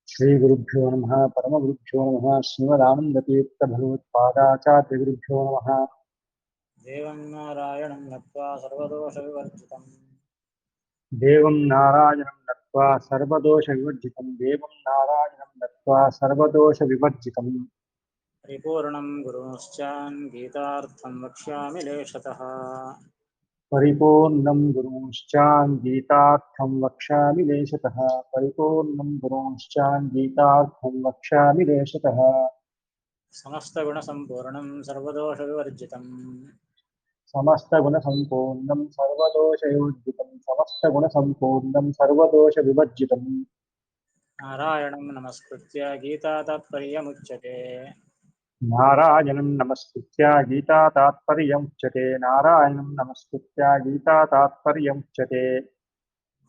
श्रीगुरुभ्यो नमः परमगुरुभ्यो नमः श्रीमदानन्दतीर्थभगवत्पादाचार्यगुरुभ्यो नमः। देवं नारायणं नत्वा सर्वदोषविवर्जितं देवं नारायणं नत्वा सर्वदोषविवर्जितं देवं नारायणं नत्वा सर्वदोषविवर्जितं परिपूर्णं गुरुंश्चान् गीतार्थं वक्ष्यामि लेशतः। परिपूर्णं गुरुंश्चान् गीतार्थं वक्ष्यामि लेशतः परिपूर्णं गुरुंश्चान् गीतार्थं वक्ष्यामि लेशतः। समस्तगुणसम्पूर्णं सर्वदोषविवर्जितं समस्तगुणसम्पूर्णं सर्वदोषविवर्जितं समस्तगुणसम्पूर्णं सर्वदोषविवर्जितं नारायणं नमस्कृत्य गीतातात्पर्यमुच्यते। नारायणं नमस्कृत्य गीता तात्पर्यमुच्यते नारायणं नमस्कृत्य गीता तात्पर्यमुच्यते।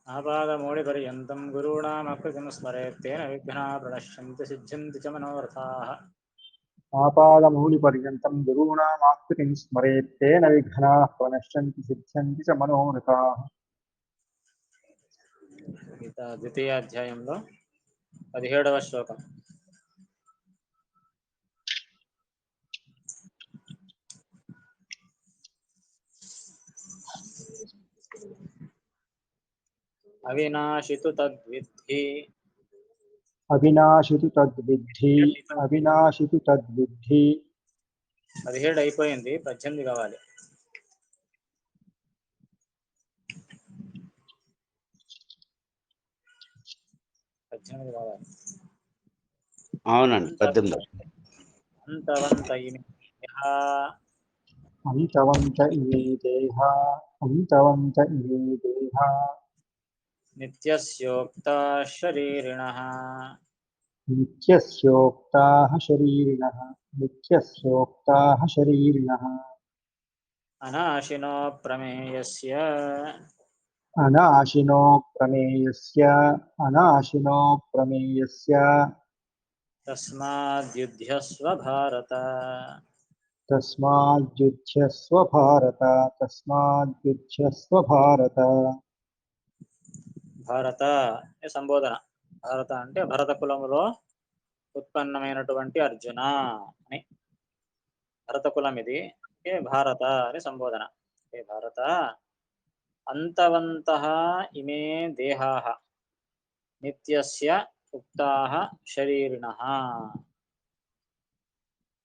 आपादमौलिपर्यन्तं गुरूणामकृतिं स्मरेत् तेन विघ्नाः प्रणश्यन्ति सिद्ध्यन्ति च मनोरथाः। आपादमौलिपर्यन्तं गुरूणामाकृतिं स्मरेत् तेन विघ्नाः प्रणश्यन्ति सिद्ध्यन्ति च मनोरथाः। గీత ద్వితీయాధ్యాయంలో 17వ శ్లోకం. అవినాశితు తద్విద్ధి అవినాశితు తద్విద్ధి అవినాశితు తద్విద్ధి 17 అయిపోయింది, 18 కావాలి. అవునండి 18. అంతవంత అంతవంత ఇమే దేహా అంతవంత ఇమే దేహా నిత్యస్యోక్తా శరీరిణః నిత్యస్యోక్తాః శరీరిణః నిత్యస్యోక్తాః శరీరిణః అనాశినో ప్రమేయస్య అనాశినో ప్రమేయస్య అనాశినో ప్రమేయస్య తస్మాద్యుధ్యస్వ భారత. తస్మాద్యుధ్యస్వ భారత తస్మాద్యుధ్యస్వ భారత. భారత సంబోధన. భారత అంటే భరత కులములో ఉత్పన్నమైనటువంటి అర్జున అని. భరత కులం ఇది, భారత అని సంబోధన. ఏ భారత, అంతవంతః ఇమే దేహాః నిత్యస్య ఉక్తాః శరీరిణః.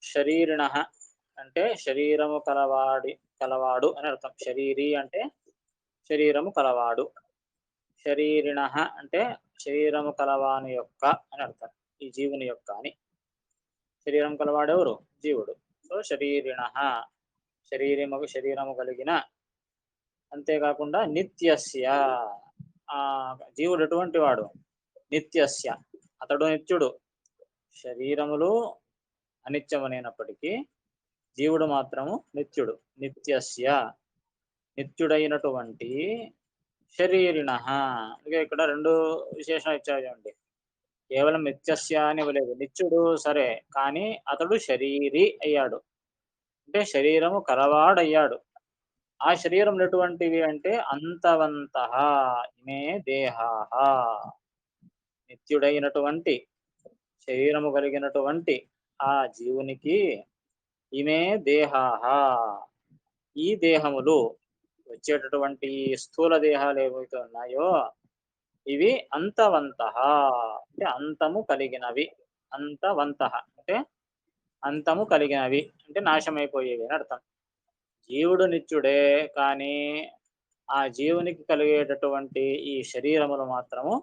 శరీరిణః అంటే శరీరము కలవాడు అని అర్థం. శరీరి అంటే శరీరము కలవాడు. శరీరిణః అంటే శరీరము కలవాని యొక్క అని అర్థం. ఈ జీవుని యొక్క అని. శరీరం కలవాడెవరు? జీవుడు. సో శరీరిణః శరీరము కలిగిన. అంతేకాకుండా నిత్యస్య, ఆ జీవుడు ఎటువంటి వాడు? నిత్యస్య, అతడు నిత్యుడు. శరీరములు అనిత్యమనైనప్పటికీ జీవుడు మాత్రము నిత్యుడు. నిత్యస్య నిత్యుడైనటువంటి శరీరిణః. అందుకే ఇక్కడ రెండు విశేషణం ఇచ్చారు చూడండి. కేవలం నిత్యస్య అని ఇవ్వలేదు. నిత్యుడు సరే, కానీ అతడు శరీరి అయ్యాడు, అంటే శరీరము కలవాడయ్యాడు. ఆ శరీరం ఎటువంటివి అంటే అంతవంతః ఇమే దేహాః. నిత్యుడైనటువంటి శరీరము కలిగినటువంటి ఆ జీవునికి ఇమే దేహాః, ఈ దేహములు, వచ్చేటటువంటి స్థూల దేహాలు ఏవైతే ఉన్నాయో ఇవి అంతవంతః అంటే అంతము కలిగినవి. అంతవంతః అంటే అంతము కలిగినవి, అంటే నాశమైపోయేవి అని అర్థం. జీవుడు నిత్యుడే, కానీ ఆ జీవునికి కలిగేటటువంటి ఈ శరీరములు మాత్రము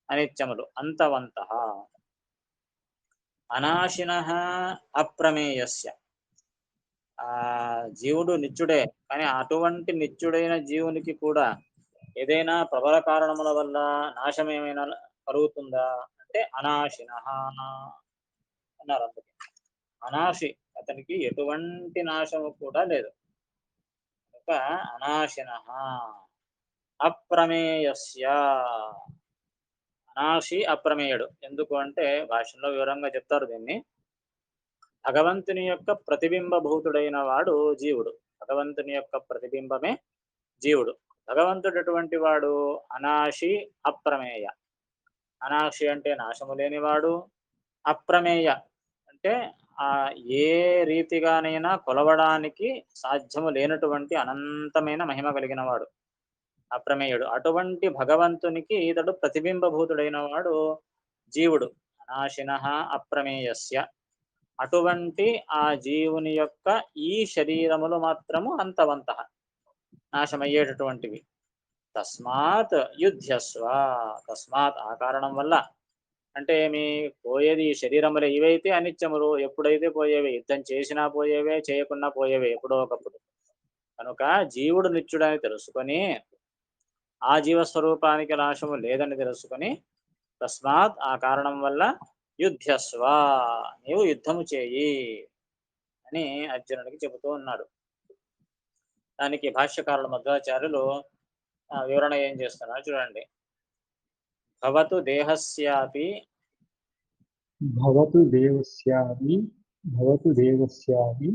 అనిత్యములు, అంతవంతః. అనాశినః అప్రమేయస్య. ఆ జీవుడు నిత్యుడే, కానీ అటువంటి నిత్యుడైన జీవునికి కూడా ఏదైనా ప్రబల కారణముల వల్ల నాశం ఏమైనా కలుగుతుందా అంటే అనాశినః అన్నారు. అందుకే అనాశి, అతనికి ఎటువంటి నాశము కూడా లేదు. కనుక అనాశినః అప్రమేయస్య. అనాశి అప్రమేయుడు ఎందుకు అంటే భాషలో వివరంగా చెప్తారు దీన్ని. భగవంతుని యొక్క ప్రతిబింబభూతుడైన వాడు జీవుడు. భగవంతుని యొక్క ప్రతిబింబమే జీవుడు. భగవంతుడు అటువంటి వాడు అనాశి అప్రమేయ. అనాశి అంటే నాశము లేనివాడు, అప్రమేయ అంటే ఏ రీతిగానైనా కొలవడానికి సాధ్యము లేనటువంటి అనంతమైన మహిమ కలిగిన వాడు అప్రమేయుడు. అటువంటి భగవంతునికి ఇతడు ప్రతిబింబభూతుడైన వాడు జీవుడు. అనాశినః అప్రమేయస్య. అటువంటి ఆ జీవుని యొక్క ఈ శరీరములు మాత్రము అంతవంతః నాశమయ్యేటటువంటివి. తస్మాత్ యుధ్యస్వ. తస్మాత్ ఆ కారణం వల్ల అంటే ఏమి పోయేది ఈ శరీరములే. ఇవైతే అనిత్యములు. ఎప్పుడైతే పోయేవే. యుద్ధం చేసినా పోయేవే, చేయకున్నా పోయేవే ఎప్పుడో ఒకప్పుడు. కనుక జీవుడు నిత్యుడని తెలుసుకొని, ఆ జీవస్వరూపానికి నాశము లేదని తెలుసుకొని, తస్మాత్ ఆ కారణం వల్ల యుధ్యస్వ నీవు యుద్ధము చేయి అని అర్జునుడికి చెబుతూ ఉన్నాడు. దానికి భాష్యకారుల మధ్వాచార్యులు వివరణ ఏం చేస్తున్నారు చూడండి. భవతు దేహస్యాపి భవతు దేవస్యాపి భవతు దేవస్యాపి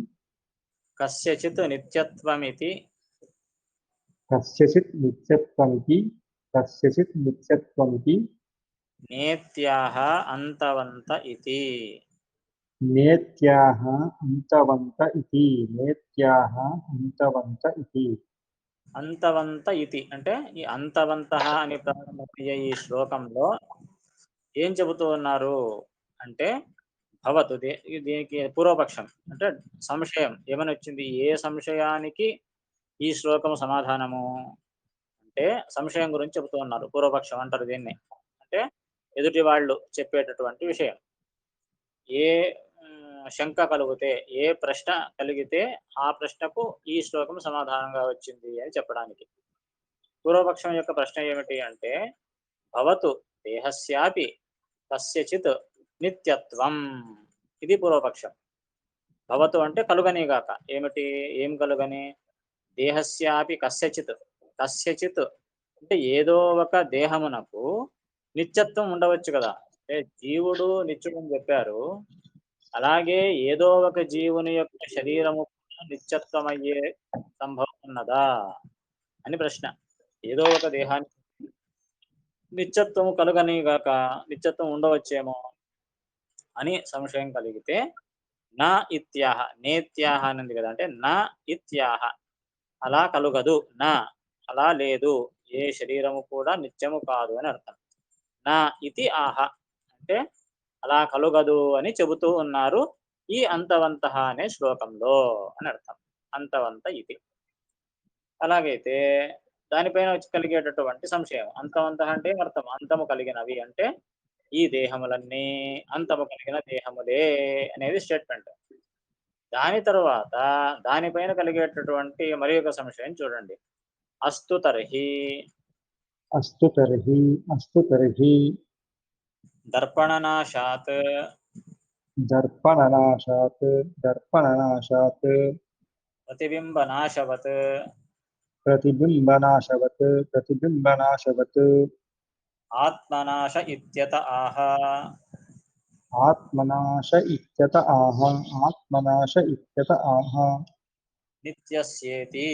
కస్యచిత్ నిత్యత్వమితి కస్యచిత్ నిత్యత్వమితి కస్యచిత్ నిత్యత్వమితి నేత్యాహ అంతవంత ఇతి. నేత్యాహ అంతవంత ఇతి నేత్యాహ అంతవంత ఇతి. అంతవంత ఇతి అంటే ఈ అంతవంతః అని ప్రారంభమయ్యే ఈ శ్లోకంలో ఏం చెబుతూ ఉన్నారు అంటే భవతు దీనికి పూర్వపక్షం అంటే సంశయం ఏమని వచ్చింది? ఏ సంశయానికి ఈ శ్లోకము సమాధానము అంటే సంశయం గురించి చెబుతూ ఉన్నారు. పూర్వపక్షం అంటారు దీన్ని. అంటే ఎదుటి వాళ్ళు చెప్పేటటువంటి విషయం. ఏ శంక కలిగితే, ఏ ప్రశ్న కలిగితే ఆ ప్రశ్నకు ఈ శ్లోకం సమాధానంగా వచ్చింది అని చెప్పడానికి. పూర్వపక్షం యొక్క ప్రశ్న ఏమిటి అంటే భవతు దేహస్యాపి కస్యచిత్ నిత్యత్వం. ఇది పూర్వపక్షం. భవతు అంటే కలుగనిగాక. ఏమిటి? ఏం కలుగని? దేహస్యాపి కస్యచిత్. కస్యచిత్ అంటే ఏదో ఒక దేహమునకు నిత్యత్వం ఉండవచ్చు కదా! అంటే జీవుడు నిత్యుడని చెప్పారు. అలాగే ఏదో ఒక జీవుని యొక్క శరీరము కూడా నిత్యత్వమయ్యే సంభవం ఉన్నదా అని ప్రశ్న. ఏదో ఒక దేహానికి నిత్యత్వము కలుగనిగాక, నిత్యత్వం ఉండవచ్చేమో అని సంశయం కలిగితే నా ఇత్యాహ నేత్యాహ అని ఉంది కదా! అంటే నా ఇత్యాహ అలా కలుగదు. నా అలా లేదు. ఏ శరీరము కూడా నిత్యము కాదు అని అర్థం. నా ఇతి ఆహ అంటే అలా కలుగదు అని చెబుతూ ఉన్నారు ఈ అంతవంతః అనే శ్లోకంలో అని అర్థం. అంతవంత ఇతి. అలాగైతే దానిపైన వచ్చి కలిగేటటువంటి సంశయం. అంతవంతః అంటే ఏం అర్థం? అంతము కలిగినవి అంటే ఈ దేహములన్నీ అంతము కలిగిన దేహములే అనేది స్టేట్మెంట్. దాని తరువాత దానిపైన కలిగేటటువంటి మరి ఒక సంశయం చూడండి. అస్తు తర్హి అస్తు తర్హి దర్పణనాశాత్ దర్పణనాశాత్ దర్పణనాశాత్ ప్రతిబింబనాశవత్ ప్రతిబింబనాశవత్ ప్రతిబింబనాశవత్ ఆత్మనాశ ఇత్యత ఆహ ఆత్మనాశ ఇత్యత ఆహ ఆత్మనాశ ఇత్యత ఆహ నిత్యస్యేతి.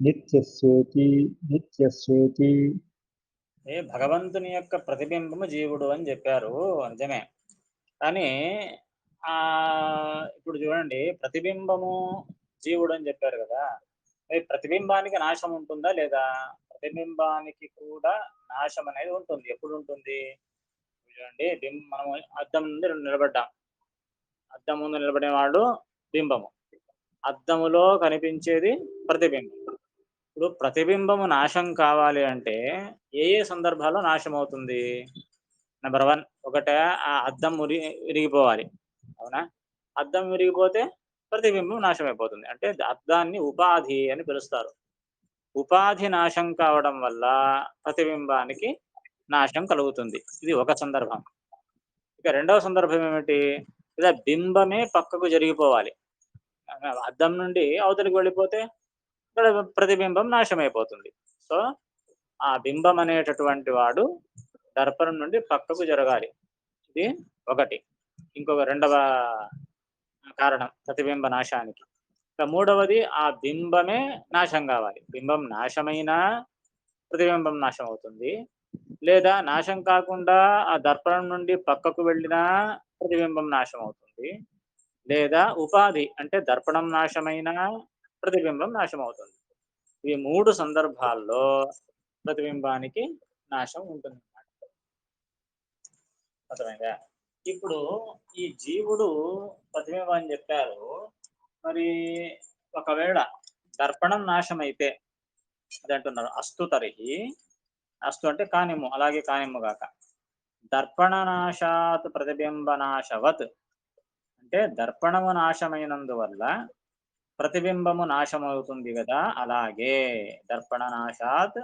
నిత్యస్యేతి నిత్యస్యేతి. భగవంతుని యొక్క ప్రతిబింబము జీవుడు అని చెప్పారు. నిజమే. కానీ ఇప్పుడు చూడండి ప్రతిబింబము జీవుడు అని చెప్పారు కదా! మరి ప్రతిబింబానికి నాశం ఉంటుందా లేదా? ప్రతిబింబానికి కూడా నాశం అనేది ఉంటుంది. ఎప్పుడు ఉంటుంది? చూడండి మనము అద్దం ముందు నిలబడ్డాం. అద్దం ముందు నిలబడేవాడు బింబము. అద్దములో కనిపించేది ప్రతిబింబం. ఇప్పుడు ప్రతిబింబము నాశం కావాలి అంటే ఏ ఏ సందర్భాల్లో నాశం అవుతుంది? నంబర్ 1 ఒకట ఆ అద్దం విరిగిపోవాలి. అవునా? అద్దం విరిగిపోతే ప్రతిబింబం నాశమైపోతుంది. అంటే అద్దాన్ని ఉపాధి అని పిలుస్తారు. ఉపాధి నాశం కావడం వల్ల ప్రతిబింబానికి నాశం కలుగుతుంది. ఇది ఒక సందర్భం. ఇక రెండవ సందర్భం ఏమిటి? లేదా బింబమే పక్కకు జరిగిపోవాలి. అద్దం నుండి అవతలికి వెళ్ళిపోతే ఇక్కడ ప్రతిబింబం నాశమైపోతుంది. సో, ఆ బింబం అనేటటువంటి వాడు దర్పణం నుండి పక్కకు జరగాలి. ఇది ఒకటి. ఇంకొక రెండవ కారణం ప్రతిబింబ నాశానికి. ఇక మూడవది ఆ బింబమే నాశం కావాలి. బింబం నాశమైనా ప్రతిబింబం నాశం అవుతుంది. లేదా నాశం కాకుండా ఆ దర్పణం నుండి పక్కకు వెళ్ళినా ప్రతిబింబం నాశం అవుతుంది. లేదా ఉపాధి అంటే దర్పణం నాశమైనా ప్రతిబింబం నాశం అవుతుంది. ఈ 3 సందర్భాల్లో ప్రతిబింబానికి నాశం ఉంటుందన్నమాట. అర్థమైందా? ఇప్పుడు ఈ జీవుడు ప్రతిబింబం అని చెప్పారు. మరి ఒకవేళ దర్పణం నాశమైతే అదంటున్నారు. అస్తు తరిహి అస్తు అంటే కానిమ్ము, అలాగే కానిమ్ము గాక. దర్పణనాశాత్ ప్రతిబింబనాశవత్ అంటే దర్పణము నాశమైనందువల్ల ప్రతిబింబము నాశమవుతుంది గదా! అలాగే దర్పణనాశాత్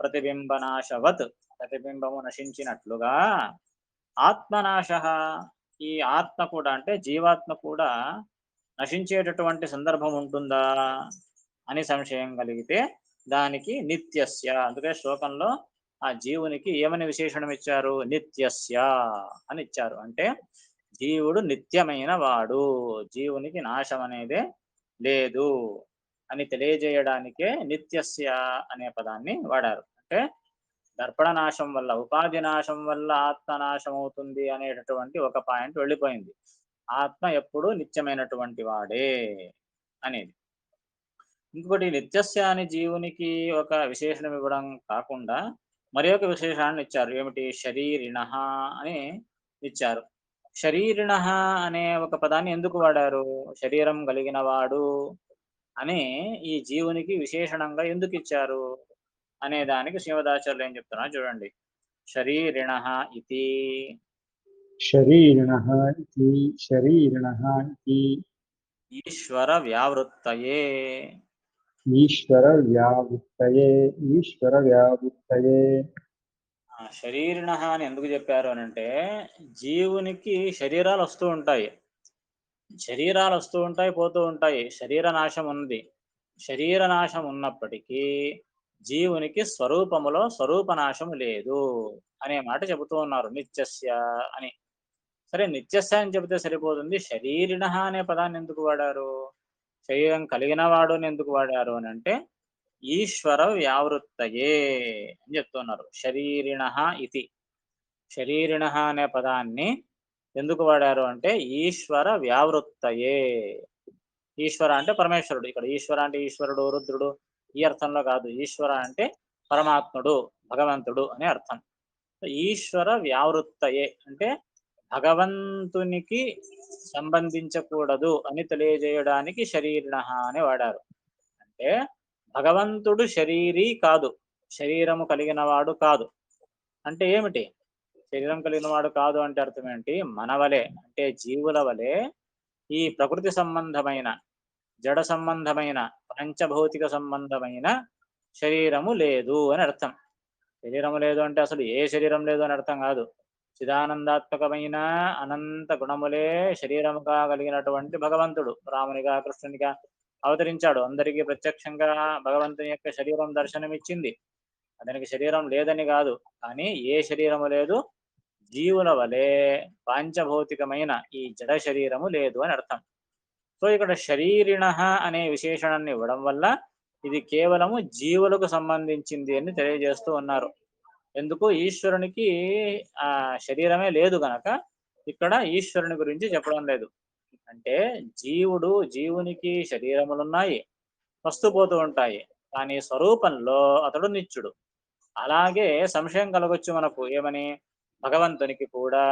ప్రతిబింబనాశవత్ ప్రతిబింబము నశించినట్లుగా ఆత్మనాశః ఈ ఆత్మ కూడా అంటే జీవాత్మ కూడా నశించేటటువంటి సందర్భం ఉంటుందా అని సంశయం కలిగితే దానికి నిత్యస్య అందుకే శ్లోకంలో ఆ జీవునికి ఏమని విశేషణం ఇచ్చారు? నిత్యస్య అని ఇచ్చారు. అంటే జీవుడు నిత్యమైన వాడు. జీవునికి నాశం అనేదే లేదు అని తెలియజేయడానికే నిత్యస్య అనే పదాన్ని వాడారు. అంటే దర్పణ నాశం వల్ల, ఉపాధి నాశం వల్ల ఆత్మ నాశం అవుతుంది అనేటటువంటి ఒక పాయింట్ వెళ్ళిపోయింది. ఆత్మ ఎప్పుడూ నిత్యమైనటువంటి వాడే అనేది. ఇంకొకటి నిత్యస్య అని జీవునికి ఒక విశేషణం ఇవ్వడం కాకుండా మరి ఒక విశేషణాన్ని ఇచ్చారు. ఏమిటి? శరీరిణః అని ఇచ్చారు. శరీరిణః అనే ఒక పదాన్ని ఎందుకు వాడారు? శరీరం కలిగిన వాడు అని ఈ జీవునికి విశేషణంగా ఎందుకిచ్చారు? అనే దానికి శ్రీమదాచార్యులు ఏం చెప్తున్నారు చూడండి. శరీరిణః ఇతి शरीरिणः इति शरीरिणः इति ఈశ్వర వ్యావృత్తయే ईश्वरव्यावृत्तये ईश्वरव्यावृत्तये శరీరిణః అని ఎందుకు చెప్పారు అనంటే జీవునికి శరీరాలు వస్తూ ఉంటాయి. శరీరాలు వస్తూ ఉంటాయి, పోతూ ఉంటాయి. శరీర నాశం ఉంది. శరీర నాశం ఉన్నప్పటికీ జీవునికి స్వరూపములో స్వరూప నాశము లేదు అనే మాట చెబుతూ ఉన్నారు. నిత్యస్య అని. సరే నిత్యస్య అని చెబితే సరిపోతుంది. శరీరిణః అనే పదాన్ని ఎందుకు వాడారు? శరీరం కలిగిన వాడు అని ఎందుకు వాడారు అనంటే ఈశ్వర వ్యావృత్తయే అని చెప్తున్నారు. శరీరిణః ఇతి. శరీరిణః అనే పదాన్ని ఎందుకు వాడారు అంటే ఈశ్వర వ్యావృత్తయే. ఈశ్వర అంటే పరమేశ్వరుడు. ఇక్కడ ఈశ్వర అంటే ఈశ్వరుడు, రుద్రుడు ఈ అర్థంలో కాదు. ఈశ్వర అంటే పరమాత్ముడు, భగవంతుడు అనే అర్థం. ఈశ్వర వ్యావృత్తయే అంటే భగవంతునికి సంబంధించకూడదు అని తెలియజేయడానికి శరీరిణః అని వాడారు. అంటే భగవంతుడు శరీరీ కాదు. శరీరము కలిగిన వాడు కాదు. అంటే ఏమిటి? శరీరం కలిగిన వాడు కాదు అంటే అర్థం ఏంటి? మన వలె అంటే జీవుల వలె ఈ ప్రకృతి సంబంధమైన, జడ సంబంధమైన, పంచభౌతిక సంబంధమైన శరీరము లేదు అని అర్థం. శరీరము లేదు అంటే అసలు ఏ శరీరం లేదు అని అర్థం కాదు. చిదానందాత్మకమైన అనంత గుణములే శరీరముగా కలిగినటువంటి భగవంతుడు రామునిగా, కృష్ణునిగా అవతరించాడు. అందరికీ ప్రత్యక్షంగా భగవంతుని యొక్క శరీరం దర్శనమిచ్చింది. అతనికి శరీరం లేదని కాదు. కానీ ఏ శరీరము లేదు? జీవుల వలె పాంచభౌతికమైన ఈ జడ శరీరము లేదు అని అర్థం. సో ఇక్కడ శరీరిణః అనే విశేషణాన్ని ఇవ్వడం వల్ల ఇది కేవలము జీవులకు సంబంధించింది అని తెలియజేస్తూ ఉన్నారు. ఎందుకు? ఈశ్వరునికి శరీరమే లేదు గనక ఇక్కడ ఈశ్వరుని గురించి చెప్పడం లేదు. అంటే జీవునికి శరీరములున్నాయి, వస్తూ పోతూ ఉంటాయి. కానీ స్వరూపంలో అతడు నిత్యుడు. అలాగే సంశయం కలగొచ్చు మనకు. ఏమని? భగవంతునికి కూడా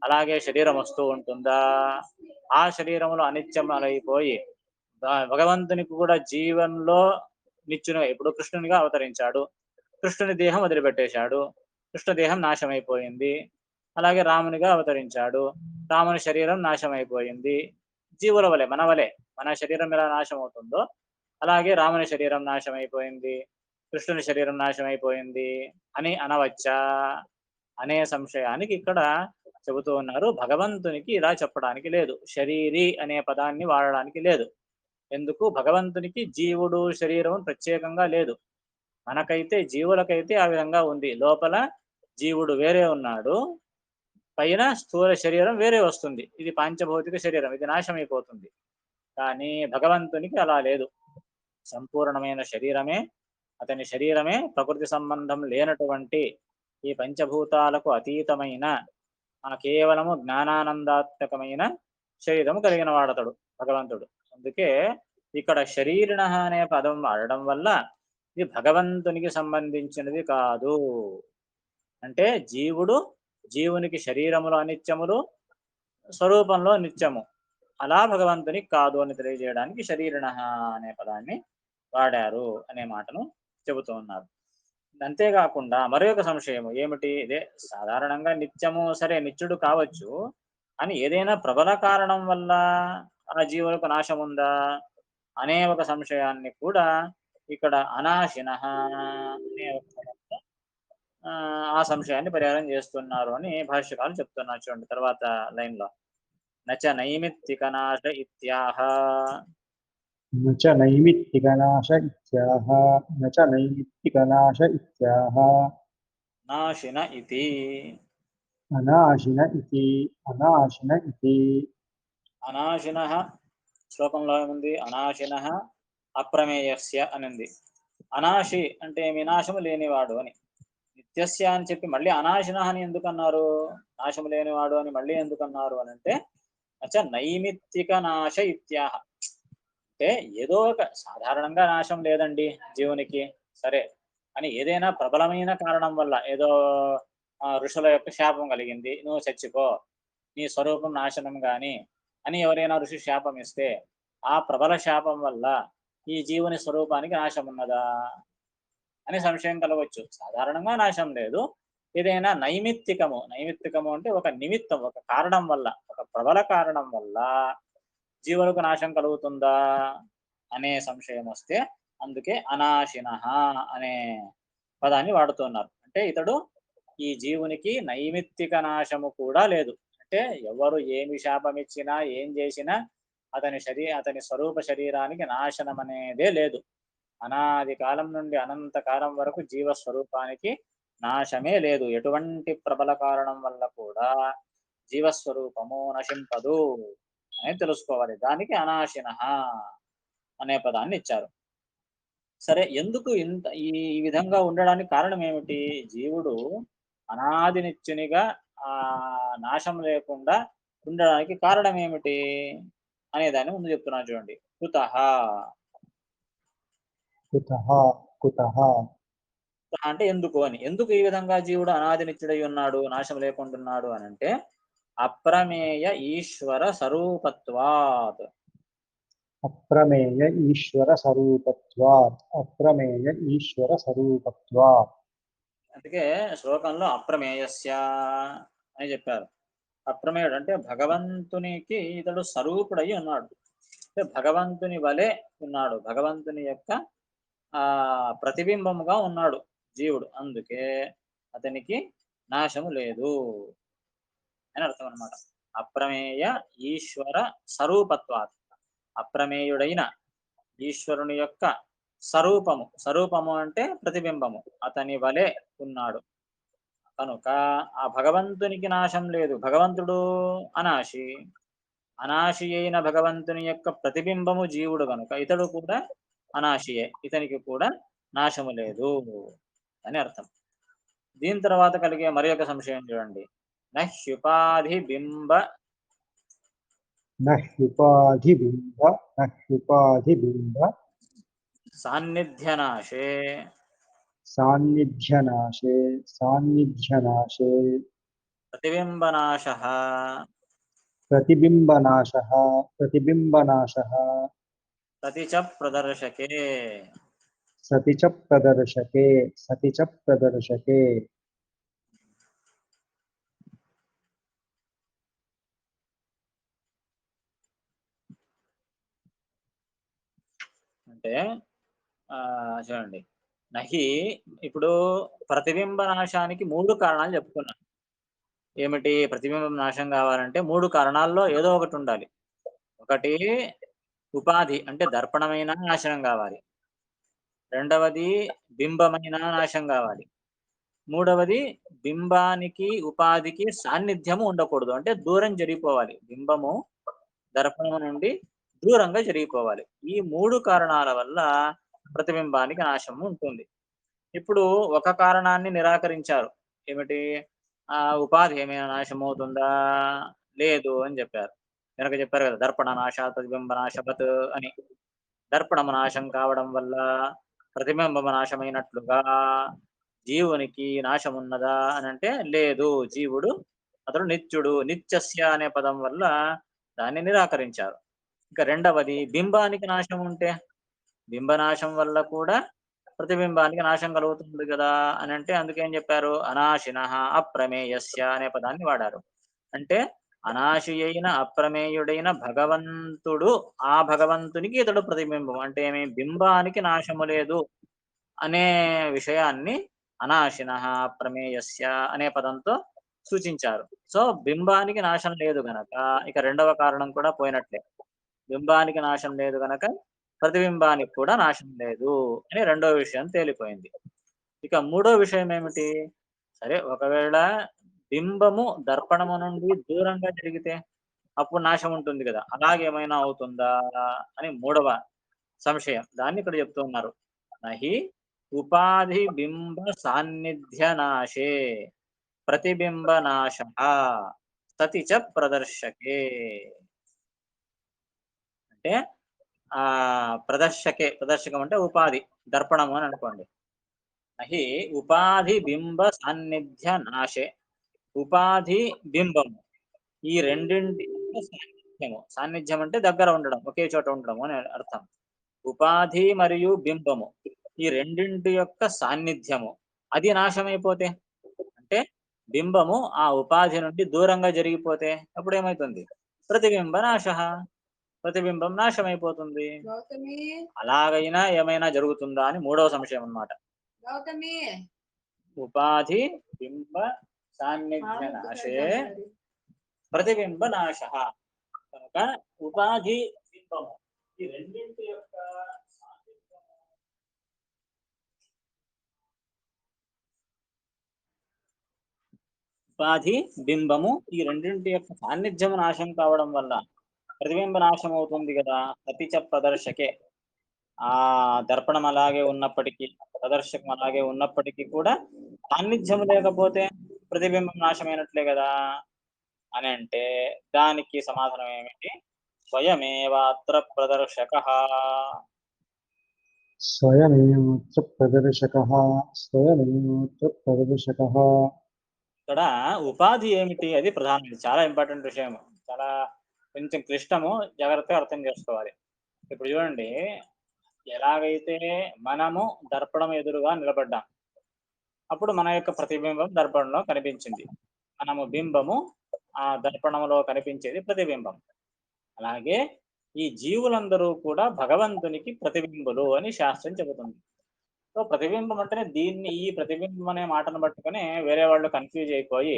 అలాగే శరీరం వస్తూ ఉంటుందా? ఆ శరీరములో అనిత్యములైపోయి భగవంతునికి కూడా జీవన్లో నిత్యునిగా ఇప్పుడు కృష్ణునిగా అవతరించాడు. కృష్ణుని దేహం వదిలిపెట్టేశాడు. కృష్ణ దేహం నాశమైపోయింది. అలాగే రామునిగా అవతరించాడు. రాముని శరీరం నాశమైపోయింది. జీవుల వలె, మన వలె, మన శరీరం ఎలా నాశమవుతుందో అలాగే రాముని శరీరం నాశమైపోయింది. కృష్ణుని శరీరం నాశమైపోయింది అని అనవచ్చా? అనే సంశయానికి ఇక్కడ చెబుతూ ఉన్నారు. భగవంతునికి ఇలా చెప్పడానికి లేదు. శరీరి అనే పదాన్ని వాడడానికి లేదు. ఎందుకు? భగవంతునికి జీవుడు, శరీరం ప్రత్యేకంగా లేదు. మనకైతే జీవులకైతే ఆ విధంగా ఉంది. లోపల జీవుడు వేరే ఉన్నాడు. పైన స్థూల శరీరం వేరే వస్తుంది. ఇది పాంచభౌతిక శరీరం. ఇది నాశమైపోతుంది. కానీ భగవంతునికి అలా లేదు. సంపూర్ణమైన శరీరమే, అతని శరీరమే ప్రకృతి సంబంధం లేనటువంటి ఈ పంచభూతాలకు అతీతమైన కేవలము జ్ఞానానందాత్మకమైన శరీరము కలిగిన వాడతడు భగవంతుడు. అందుకే ఇక్కడ శరీరిణ అనే పదం వాడడం వల్ల ఇది భగవంతునికి సంబంధించినది కాదు. అంటే జీవునికి శరీరములు అనిత్యములు, స్వరూపంలో నిత్యము. అలా భగవంతునికి కాదు అని తెలియజేయడానికి శరీరిణ అనే పదాన్ని వాడారు అనే మాటను చెబుతూ ఉన్నారు. అంతేకాకుండా మరొక సంశయం ఏమిటి? ఇదే సాధారణంగా నిత్యము సరే నిత్యుడు కావచ్చు. అని ఏదైనా ప్రబల కారణం వల్ల ఆ జీవులకు నాశం ఉందా? అనే ఒక సంశయాన్ని కూడా ఇక్కడ అనాశినః అనే ఒక పదంతో ఆ సంశయాన్ని పరిహారం చేస్తున్నారు అని భాష్యకారులు చెప్తున్నారు చూడండి తర్వాత లైన్‌లో. నచ నైమిత్తికనాశ ఇత్యాహ न च नैमित्तिकनाश इत्याह न च नैमित्तिकनाश इत्याह నాశిన ఇతి. अनाशिन इति अनाशिन इति అనాశినః శ్లోకంలో ఏముంది? అనాశినః అప్రమేయస్య అనింది. అనాశి అంటే వినాశము లేనివాడు అని. నిత్యస్య అని చెప్పి మళ్ళీ అనాశినః అని ఎందుకన్నారు? నాశము లేనివాడు అని మళ్ళీ ఎందుకన్నారు అనంటే అచ్చ నైమిత్తిక నాశ ఇత్యాహ. అంటే ఏదో ఒక సాధారణంగా నాశం లేదండి జీవునికి. సరే. అని ఏదైనా ప్రబలమైన కారణం వల్ల ఏదో ఋషుల యొక్క శాపం కలిగింది. నువ్వు చచ్చిపో. నీ స్వరూపం నాశనం గాని అని ఎవరైనా ఋషి శాపం ఇస్తే, ఆ ప్రబల శాపం వల్ల ఈ జీవుని స్వరూపానికి నాశం ఉన్నదా? అని సంశయం కలగొచ్చు. సాధారణంగా నాశం లేదు. ఏదైనా నైమిత్తికము అంటే ఒక నిమిత్తం, ఒక కారణం వల్ల, ఒక ప్రబల కారణం వల్ల జీవులకు నాశం కలుగుతుందా? అనే సంశయం వస్తే అందుకే అనాశినః అనే పదాన్ని వాడుతున్నారు. అంటే ఇతడు ఈ జీవునికి నైమిత్తిక నాశము కూడా లేదు. అంటే ఎవరు ఏమి శాపమిచ్చినా, ఏం చేసినా అతని స్వరూప శరీరానికి నాశనం అనేదే లేదు. అనాది కాలం నుండి అనంత కాలం వరకు జీవ స్వరూపానికి నాశమే లేదు. ఎటువంటి ప్రబల కారణం వల్ల కూడా జీవస్వరూపము నశింపదు అని తెలుసుకోవాలి. దానికి అనాశినః అనే పదాన్ని ఇచ్చారు. సరే ఎందుకు ఈ విధంగా ఉండడానికి కారణం ఏమిటి? జీవుడు అనాది నిత్యునిగా నాశం లేకుండా ఉండడానికి కారణం ఏమిటి? అనే దాన్ని ముందు చెప్తున్నాను చూడండి. కుతః कुतः कुतः అంటే ఎందుకు అని. ఎందుకు ఈ విధంగా జీవుడు అనాది నిత్యుడై ఉన్నాడు, నాశం లేకుండున్నాడు అనంటే అప్రమేయ ఈశ్వర స్వరూపత్వాత్. अप्रमेय ईश्वर स्वरूपत्वात् अप्रमेय ईश्वर स्वरूपत्वात् అందుకే శ్లోకంలో అప్రమేయస్య అని చెప్పారు. అప్రమేయుడు అంటే భగవంతునికి ఇతడు స్వరూపుడై ఉన్నాడు. అంటే భగవంతుని వలె ఉన్నాడు. భగవంతుని యొక్క ప్రతిబింబముగా ఉన్నాడు జీవుడు. అందుకే అతనికి నాశము లేదు అని అర్థం అన్నమాట. అప్రమేయ ఈశ్వర స్వరూపత్వాత్. అప్రమేయుడైన ఈశ్వరుని యొక్క స్వరూపము అంటే ప్రతిబింబము. అతని వలె ఉన్నాడు. కనుక ఆ భగవంతునికి నాశం లేదు. భగవంతుడు అనాశి. అనాశి అయిన భగవంతుని యొక్క ప్రతిబింబము జీవుడు గనుక ఇతడు కూడా అనాశియే. ఇతనికి కూడా నాశము లేదు అని అర్థం. దీని తర్వాత కలిగే మరి ఒక సంశయం చూడండి. నహ్యుపాధి బింబ न ह्युपाधिबिम्ब न ह्युपाधिबिम्ब సాన్నిధ్యనాశే सान्निध्यनाशे सान्निध्यनाशे ప్రతిబింబనాశః प्रतिबिम्बनाशः प्रतिबिम्बनाशः సతి చ ప్రదర్శకే. सति च प्रदर्शके सति च प्रदर्शके అంటే చూడండి. నహి ఇప్పుడు ప్రతిబింబ నాశానికి 3 కారణాలు చెప్పుకున్నాం. ఏమిటి? ప్రతిబింబం నాశనం కావాలంటే 3 కారణాల్లో ఏదో ఒకటి ఉండాలి. ఒకటి ఉపాధి అంటే దర్పణమైన నాశనం కావాలి. రెండవది బింబమైన నాశనం కావాలి. మూడవది బింబానికి, ఉపాధికి సాన్నిధ్యము ఉండకూడదు. అంటే దూరం జరిగిపోవాలి. బింబము దర్పణము నుండి దూరంగా జరిగిపోవాలి. ఈ 3 కారణాల వల్ల ప్రతిబింబానికి నాశం ఉంటుంది. ఇప్పుడు ఒక కారణాన్ని నిరాకరించారు. ఏమిటి? ఉపాధి ఏమైనా నాశమవుతుందా? లేదు అని జెప్పారు. వెనక చెప్పారు గదా! దర్పణ నాశాత్ ప్రతిబింబ నాశవత్ అని. దర్పణము నాశం కావడం వల్ల ప్రతిబింబము నాశమైనట్లుగా జీవునికి నాశమున్నదా అనంటే లేదు. జీవుడు అతడు నిత్యుడు. నిత్యస్య అనే పదం వల్ల దాన్ని నిరాకరించారు. ఇక రెండవది బింబానికి నాశం ఉంటే, బింబనాశం వల్ల కూడా ప్రతిబింబానికి నాశం కలుగుతుంది గదా! అనంటే అందుకేం జెప్పారు? అనాశినః అప్రమేయస్య అనే పదాన్ని వాడారు. అంటే అనాశి అయిన, అప్రమేయుడైన భగవంతుడు, ఆ భగవంతునికి ఇతడు ప్రతిబింబం. అంటే ఏమి? బింబానికి నాశము లేదు అనే విషయాన్ని అనాశినః ప్రమేయస్య అనే పదంతో సూచించారు. సో, బింబానికి నాశం లేదు గనక ఇక రెండవ కారణం కూడా పోయినట్లే. బింబానికి నాశం లేదు గనక ప్రతిబింబానికి కూడా నాశం లేదు అని రెండో విషయం తేలిపోయింది. ఇక మూడో విషయం ఏమిటి? సరే ఒకవేళ బింబము దర్పణము నుండి దూరంగా జరిగితే అప్పుడు నాశం ఉంటుంది గదా! అలాగేమైనా అవుతుందా? అని మూడవ సంశయం. దాన్ని ఇక్కడ చెప్తూ ఉన్నారు. నహి ఉపాధి బింబ సాన్నిధ్య నాశే ప్రతిబింబ నాశః సతి చ ప్రదర్శకే. అంటే ప్రదర్శకం అంటే ఉపాధి. దర్పణము అని అనుకోండి. నహి ఉపాధి బింబ సాన్నిధ్య నాశే. ఉపాధి, బింబము ఈ రెండింటి యొక్క సాన్నిధ్యము. సాన్నిధ్యం అంటే దగ్గర ఉండడం, ఒకే చోట ఉండడము అని అర్థం. ఉపాధి మరియు బింబము ఈ రెండింటి యొక్క సాన్నిధ్యము. అది నాశమైపోతే అంటే బింబము ఆ ఉపాధి నుండి దూరంగా జరిగిపోతే అప్పుడేమైతుంది? ప్రతిబింబ నాశః. ప్రతిబింబం నాశమైపోతుంది. గౌతమి అలాగైనా ఏమైనా జరుగుతుందా అని మూడవ సంశయం అన్నమాట. గౌతమి ఉపాధి బింబ సాన్నిధ్య ఆవుకు నాశే పెడదాం మరి. ప్రతిబింబ నాశః. కనుక ఉపాధి, బింబము ఈ రెండింటి యొక్క సాన్నిధ్యము ఉపాధి, బింబము ఈ రెండింటి యొక్క సాన్నిధ్యము నాశం కావడం వల్ల ప్రతిబింబ నాశం అవుతుంది గదా! ప్రతిచ ప్రదర్శకే. ఆ దర్పణం అలాగే ఉన్నప్పటికీ, ప్రదర్శకం అలాగే ఉన్నప్పటికీ కూడా సాన్నిధ్యం లేకపోతే ప్రతిబింబం నాశమైనట్లే గదా! అనంటే దానికి సమాధానం ఏమిటి? స్వయమేవాత్ర ప్రదర్శకః. స్వయమేవోऽत्र ప్రదర్శకः స్వయమేవోऽत्र ప్రదర్శకः. ఇక్కడ ఉపాధి ఏమిటి? అది ప్రధానం. ఇది చాలా ఇంపార్టెంట్ విషయం. చాలా కొంచెం క్లిష్టము. జాగ్రత్తగా అర్థం చేసుకోవాలి. ఇప్పుడు చూడండి, ఎలాగైతే మనము దర్పణం ఎదురుగా నిలబడ్డాం. అప్పుడు మన యొక్క ప్రతిబింబం దర్పణంలో కనిపించింది. మనము బింబము ఆ దర్పణంలో కనిపించేది ప్రతిబింబం. అలాగే ఈ జీవులందరూ కూడా భగవంతునికి ప్రతిబింబులు అని శాస్త్రం చెబుతుంది. సో, ప్రతిబింబం అంటేనే ఈ ప్రతిబింబం అనే మాటను పట్టుకొని వేరే వాళ్ళు కన్‌ఫ్యూజ్ అయిపోయి,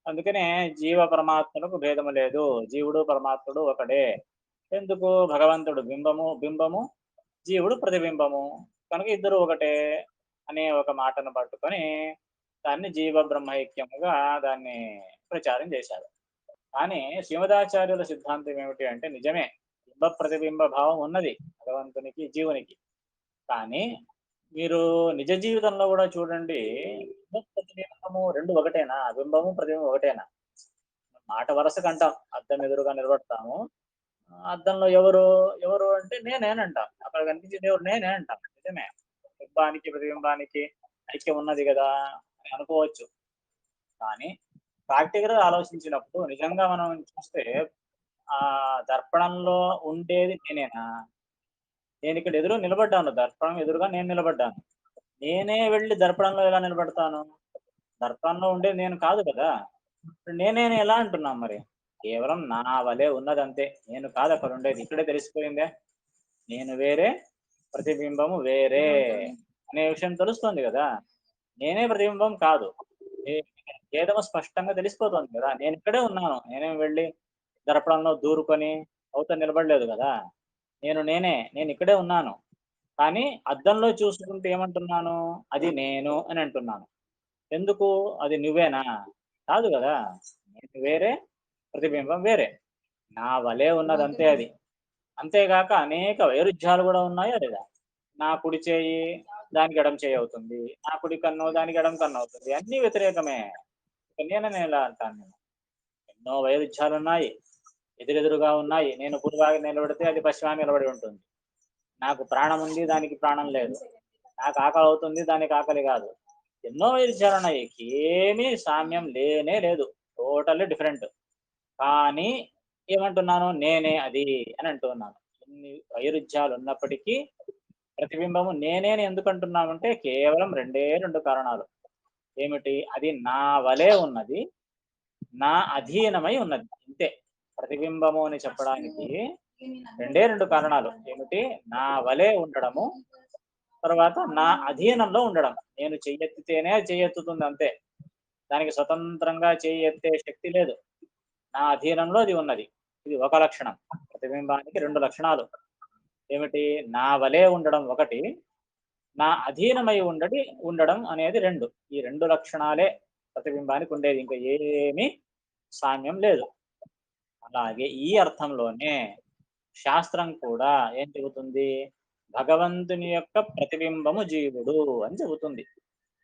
అందుకనే జీవ పరమాత్మలకు భేదము లేదు. జీవుడు, పరమాత్ముడు ఒకడే. ఎందుకు? భగవంతుడు బింబము, జీవుడు ప్రతిబింబము. కనుక ఇద్దరు ఒకటే అనే ఒక మాటను పట్టుకొని దాన్ని జీవ బ్రహ్మైక్యముగా దాన్ని ప్రచారం చేశారు. కానీ శ్రీమదాచార్యుల సిద్ధాంతం ఏమిటి అంటే నిజమే. బింబ ప్రతిబింబ భావం ఉన్నది భగవంతునికి, జీవునికి. కానీ మీరు నిజ జీవితంలో గూడా చూడండి. బింబం, ప్రతిబింబము 2 ఒకటేనా? బింబము, ప్రతిబింబం ఒకటేనా? మాట వరసకంటాం. అద్దం ఎదురుగా నిలబడతాము. అద్దంలో ఎవరు అంటే నేనేనంటాం. అక్కడ కనిపించేది ఎవరు? నేనే అంటాం. నిజమే. బింబానికి, ప్రతిబింబానికి ఐక్యం ఉన్నది గదా! అని అనుకోవచ్చు. కానీ ప్రాక్టికల్‌గా ఆలోచించినప్పుడు నిజంగా మనం చూస్తే దర్పణంలో ఉండేది నేనేనా? నేనిక్కడ ఎదురు నిలబడ్డాను. దర్పణం ఎదురుగా నేను నిలబడ్డాను. నేనే వెళ్లి దర్పణంలో ఎలా నిలబడతాను? దర్పణంలో ఉండేది నేను కాదు కదా! ఇప్పుడు నేనే ఎలా అంటున్నాం మరి? కేవలం నా వలే ఉన్నదంతే. నేను కాదు అక్కడుండేది. ఇక్కడే తెలిసిపోయిందే. నేను వేరే, ప్రతిబింబము వేరే గౌతమి అనే విషయం తెలుస్తుంది గదా! నేనే ప్రతిబింబం కాదు. ఏ భేదము స్పష్టంగా తెలిసిపోతోంది గదా! నేనిక్కడే ఉన్నాను. నేనేం వెళ్లి దర్పణంలో దూరుకొని అవతల నిలబడలేదు గదా! నేనే. నేనిక్కడే ఉన్నాను. కానీ అద్దంలో చూసుకుంటూ ఏమంటున్నాను? అది నేను అని అంటున్నాను. ఎందుకు? అది నువ్వేనా? కాదు గదా! నేను వేరే, ప్రతిబింబం వేరే. నా వలే ఉన్నదంతే గౌతమి అది. అంతేగాక అనేక వైరుధ్యాలు కూడా ఉన్నాయా లేదా? నా కుడి చేయి దానికి ఎడమ చేయి అవుతుంది. నా కుడి కన్ను దానికి ఎడమ కన్ను అవుతుంది. అన్నీ వ్యతిరేకమే. ఇక నేనని ఎలా అంటాను నేను? ఎన్నో వైరుధ్యాలున్నాయి. ఎదురెదురుగా ఉన్నాయి. నేను కుడిభాగం నిలబడితే అది పశ్చిమాన నిలబడి ఉంటుంది. నాకు ప్రాణం ఉంది, దానికి ప్రాణం లేదు. నాకు ఆకలి అవుతుంది, దానికి ఆకలి కాదు. ఎన్నో వైరుధ్యాలున్నాయి. ఏమీ సామ్యం లేనే లేదు. Totally different. కానీ ఏమంటున్నాను? నేనే అది అని అంటూ ఉన్నాను. ఇన్ని వైరుధ్యాలున్నప్పటికీ ప్రతిబింబము నేనే అని ఎందుకంటున్నామంటే కేవలం 2 కారణాలు. ఏమిటి? అది నా వలే ఉన్నది. నా అధీనమై ఉన్నది. ఇంతే. ప్రతిబింబము అని చెప్పడానికి 2 కారణాలు. ఏమిటి? నా వలే ఉండడము, తర్వాత నా అధీనంలో ఉండడం. నేను చెయ్యెత్తితేనే అది చెయ్యెత్తుతుంది అంతే. దానికి స్వతంత్రంగా చెయ్యి ఎత్తే శక్తి లేదు. నా అధీనంలో అది ఉన్నది. ఇది ఒక లక్షణం. ప్రతిబింబానికి 2 లక్షణాలు. ఏమిటి? నా వలే ఉండడం ఒకటి, నా అధీనమై ఉండడం అనేది 2. ఈ 2 లక్షణాలే ప్రతిబింబానికి ఉండేది. ఇంకా ఏమీ సామ్యం లేదు. అలాగే ఈ అర్థంలోనే శాస్త్రం కూడా ఏం చెబుతుంది? భగవంతుని యొక్క ప్రతిబింబము జీవుడు అని చెబుతుంది.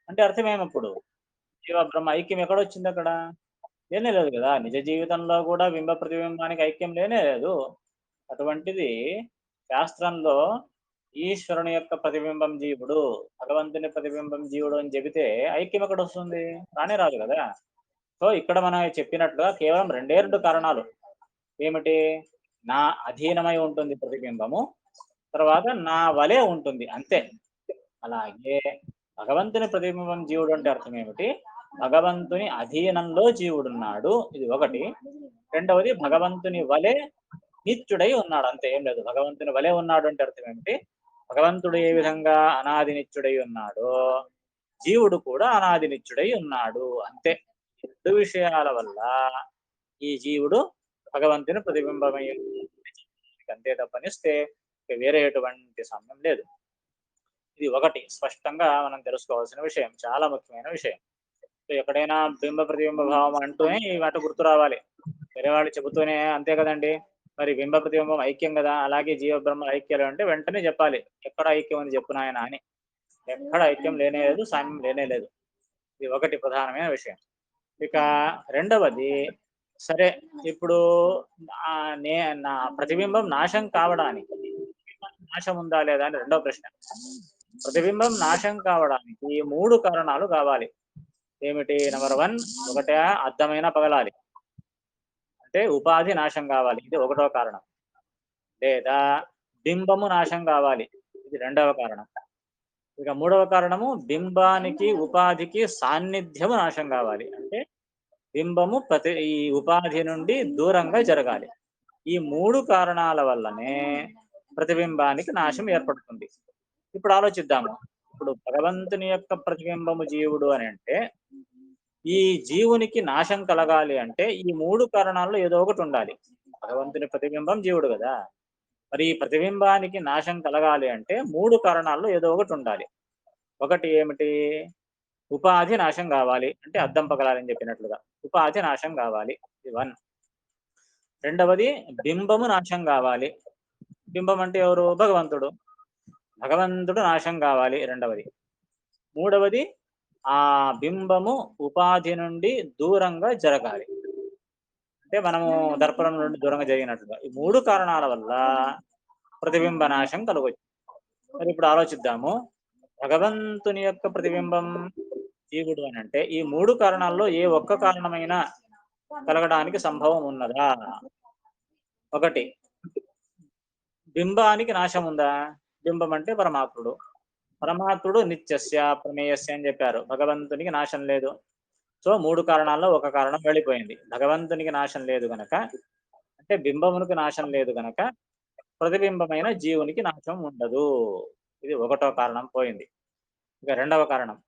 అంటే అర్థమేమప్పుడు? జీవ బ్రహ్మ ఐక్యం ఎక్కడొచ్చిందక్కడ? లేనే లేదు గదా! నిజ జీవితంలో కూడా బింబ ప్రతిబింబానికి ఐక్యం లేనే లేదు. అటువంటిది శాస్త్రంలో ఈశ్వరుని యొక్క ప్రతిబింబం జీవుడు, భగవంతుని ప్రతిబింబం జీవుడు అని చెబితే ఐక్యం ఎక్కడొస్తుంది? రానే రాదు గదా! సో, ఇక్కడ మనం చెప్పినట్లుగా కేవలం 2 కారణాలు. ఏమిటి? నా అధీనమై ఉంటుంది ప్రతిబింబము. తర్వాత నా వలే ఉంటుంది అంతే. అలాగే భగవంతుని ప్రతిబింబం జీవుడు అంటే అర్థం ఏమిటి? భగవంతుని అధీనంలో జీవుడున్నాడు. ఇది ఒకటి. రెండవది భగవంతుని వలె నిత్యుడై ఉన్నాడు. అంతే ఏం లేదు. భగవంతుని వలె ఉన్నాడు అంటే అర్థం ఏమిటి? భగవంతుడు ఏ విధంగా అనాది నిత్యుడై ఉన్నాడో, జీవుడు కూడా అనాది నిత్యుడై ఉన్నాడు. అంతే. 2 విషయాల వల్ల ఈ జీవుడు భగవంతుని ప్రతిబింబమై అంతే తప్పనిస్తే ఇక వేరే ఎటువంటి సమయం లేదు. ఇది ఒకటి స్పష్టంగా మనం తెలుసుకోవాల్సిన విషయం. చాలా ముఖ్యమైన విషయం. సో, ఎక్కడైనా బింబ ప్రతిబింబ భావం అంటూనే ఈ మాట గుర్తు రావాలి. వేరే వాళ్ళు చెబుతూనే అంతే కదండీ! మరి బింబ ప్రతిబింబం ఐక్యం గదా! అలాగే జీవ బ్రహ్మల ఐక్యాలు అంటే వెంటనే చెప్పాలి. ఎక్కడ ఐక్యం ఉంది చెప్పు నాయనా అని. ఎక్కడ ఐక్యం లేనే లేదు. సామ్యం లేనే లేదు. ఇది ఒకటి ప్రధానమైన విషయం. ఇక రెండవది సరే ఇప్పుడు నే నా ప్రతిబింబం నాశం కావడానికి నాశం ఉందా లేదా అని రెండో ప్రశ్న. ప్రతిబింబం నాశం కావడానికి 3 కారణాలు కావాలి. ఏమిటి? నంబర్ 1 ఒకటే అద్దమైన పగలాలి. అంటే ఉపాధి నాశం కావాలి. ఇది ఒకటో కారణం. లేదా బింబము నాశం కావాలి. ఇది రెండవ కారణం. ఇక మూడవ కారణము బింబానికి, ఉపాధికి సాన్నిధ్యము నాశం కావాలి. అంటే బింబము ఈ ఉపాధి నుండి దూరంగా జరగాలి. ఈ 3 కారణాల వల్లనే ప్రతిబింబానికి నాశం ఏర్పడుతుంది. ఇప్పుడు ఆలోచిద్దాము. ఇప్పుడు భగవంతుని యొక్క ప్రతిబింబము జీవుడు అని అంటే, ఈ జీవునికి నాశం కలగాలి అంటే ఈ 3 కారణాల్లో ఏదో ఒకటి ఉండాలి. భగవంతుని ప్రతిబింబం జీవుడు గదా! మరి ఈ ప్రతిబింబానికి నాశం కలగాలి అంటే 3 కారణాల్లో ఏదో ఒకటి ఉండాలి. ఒకటి ఏమిటి? ఉపాధి నాశం గావాలి. అంటే అద్దం పగలాలని చెప్పినట్లుగా. ఉపాధి నాశం గావాలి. ఇది 1. రెండవది బింబము నాశం గావాలి. బింబం అంటే ఎవరు? భగవంతుడు. భగవంతుడు నాశం గావాలి రెండవది. మూడవది ఆ బింబము ఉపాధి నుండి దూరంగా జరగాలి. అంటే మనము దర్పణం నుండి దూరంగా జరిగినట్లుగా. ఈ 3 కారణాల వల్ల ప్రతిబింబ నాశం కలగొచ్చు. మరి ఇప్పుడు ఆలోచిద్దాము. భగవంతుని యొక్క ప్రతిబింబం జీవుడు అనంటే ఈ 3 కారణాల్లో ఏ ఒక్క కారణమైనా కలగడానికి సంభవం ఉన్నదా? ఒకటి బింబానికి నాశం ఉందా? బింబం అంటే పరమాత్ముడు. పరమాత్ముడు నిత్యస్య, ప్రమేయస్య అని చెప్పారు. భగవంతునికి నాశం లేదు. సో 3 కారణాల్లో ఒక కారణం వెళ్ళిపోయింది. భగవంతునికి నాశం లేదు గనక, అంటే బింబమునికి నాశం లేదు గనక, ప్రతిబింబమైన జీవునికి నాశం ఉండదు. ఇది ఒకటో కారణం పోయింది. ఇక రెండవ కారణం.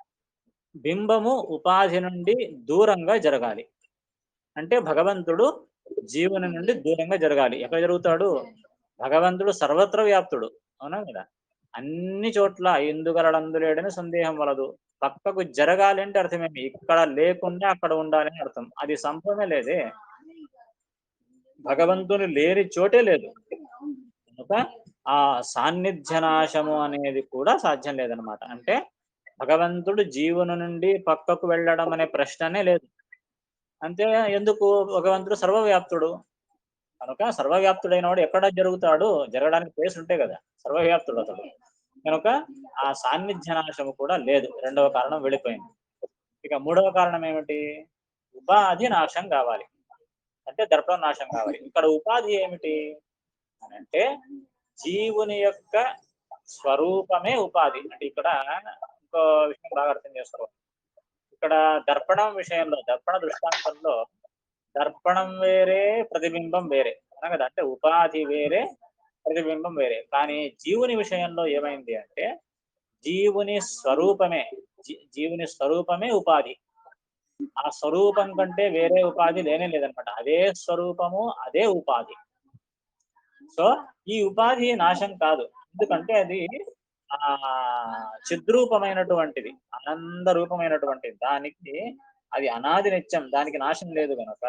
బింబము ఉపాధి నుండి దూరంగా జరగాలి. అంటే భగవంతుడు జీవుని నుండి దూరంగా జరగాలి. ఎక్కడ జరుగుతాడు? భగవంతుడు సర్వత్ర వ్యాప్తుడు. అవునా కదా! అన్ని చోట్ల ఎందుగలడందులేడని సందేహం వలదు. పక్కకు జరగాలి అంటే అర్థమేమి? ఇక్కడ లేకుండా అక్కడ ఉండాలి అని అర్థం. అది సంభవమే లేదే. భగవంతుని లేని చోటే లేదు. కనుక ఆ సాన్నిధ్య నాశము అనేది కూడా సాధ్యం లేదనమాట. అంటే భగవంతుడు జీవుని నుండి పక్కకు వెళ్ళడం అనే ప్రశ్ననే లేదు. అంతే ఎందుకు భగవంతుడు సర్వవ్యాప్తుడు. కనుక సర్వవ్యాప్తుడైన వాడు ఎక్కడ జరుగుతాడు? జరగడానికి ప్లేస్ ఉంటే గదా! సర్వవ్యాప్తుడు అతడు. కనుక ఆ సాన్నిధ్య నాశము కూడా లేదు. రెండవ కారణం వెళ్ళిపోయింది. ఇక మూడవ కారణం ఏమిటి? ఉపాధి నాశం గావాలి. అంటే దర్పణ నాశం కావాలి. ఇక్కడ ఉపాధి ఏమిటి అనంటే జీవుని యొక్క స్వరూపమే ఉపాధి. అంటే ఇక్కడ ఇంకో విషయం బాగా అర్థం చేసుకోవాలి. ఇక్కడ దర్పణం విషయంలో, దర్పణ దృష్టాంతంలో దర్పణం వేరే, ప్రతిబింబం వేరే. అవునా కదా! అంటే ఉపాధి వేరే, ప్రతిబింబం వేరే. కానీ జీవుని విషయంలో ఏమైంది అంటే జీవుని స్వరూపమే జీవుని స్వరూపమే ఉపాధి. ఆ స్వరూపం కంటే వేరే ఉపాధి లేనే లేదనమాట. అదే స్వరూపము, అదే ఉపాధి. సో, ఈ ఉపాధి నాశం కాదు. ఎందుకంటే అది చిద్రూపమైనటువంటిది. ఆనంద రూపమైనటువంటిది. దానికి అది అనాది నిత్యం. దానికి నాశం లేదు గనక